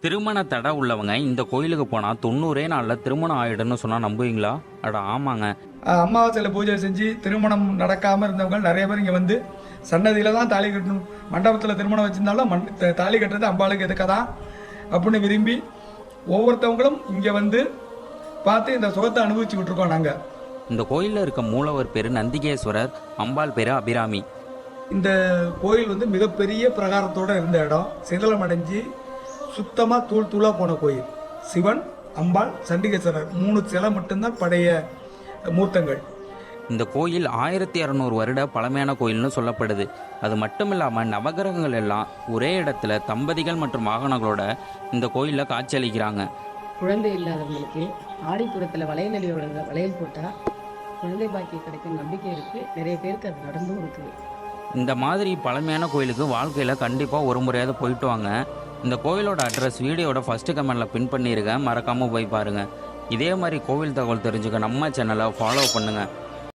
திருமண தடை உள்ளவங்க இந்த கோயிலுக்கு போனால் 90 நாளில் திருமணம் ஆயிடுன்னு சொன்னால் நம்புவீங்களா? அட ஆமாங்க. அமாவாசையில் பூஜை செஞ்சு திருமணம் நடக்காமல் இருந்தவங்க நிறைய பேர் இங்கே வந்து சன்னதியில் தான் தாலி கட்டணும். மண்டபத்தில் திருமணம் வச்சுருந்தாலும் தாலி கட்டுறது அம்பாளுக்கு எதுக்காக தான் அப்படின்னு விரும்பி ஒவ்வொருத்தவங்களும் இங்கே வந்து பார்த்து இந்த சுகத்தை அனுபவிச்சுக்கிட்டு இருக்கோம் நாங்கள். இந்த கோயிலில் இருக்க மூலவர் பேர் நந்திகேஸ்வரர், அம்பாள் பேர் அபிராமி. இந்த கோயில் வந்து மிகப்பெரிய பிரகாரத்தோடு இருந்த இடம் சிதலம் அடைஞ்சு சுத்தமாக தூள் தூளாக போன கோயில். சிவன், அம்பாள், சண்டிகேஸ்வரர் 3 சிலை மட்டும்தான் பழைய மூர்த்தங்கள். இந்த கோயில் 1600 வருட பழமையான கோயில்னு சொல்லப்படுது. அது மட்டும் இல்லாமல் நவகிரகங்கள் எல்லாம் ஒரே இடத்துல தம்பதிகள் மற்றும் வாகனங்களோட இந்த கோயிலில் காட்சியளிக்கிறாங்க. குழந்தை இல்லாதவங்களுக்கு ஆடிப்புறத்தில் வளையநடியோட வளையல் போட்டால் குழந்தை பாக்கியம் கிடைக்கும் நம்பிக்கை இருக்குது. நிறைய பேருக்கு அது நடந்தும் இருக்குது. இந்த மாதிரி பழமையான கோயிலுக்கு வாழ்க்கையில் கண்டிப்பாக ஒரு முறையாவது போயிட்டு வாங்க. இந்த கோயிலோட அட்ரஸ் வீடியோட ஃபஸ்ட்டு கமெண்டில் பின் பண்ணியிருக்கேன், மறக்காமல் போய் பாருங்கள். இதே மாதிரி கோவில் தகவல் தெரிஞ்சுக்க நம்ம சேனலை ஃபாலோ பண்ணுங்கள்.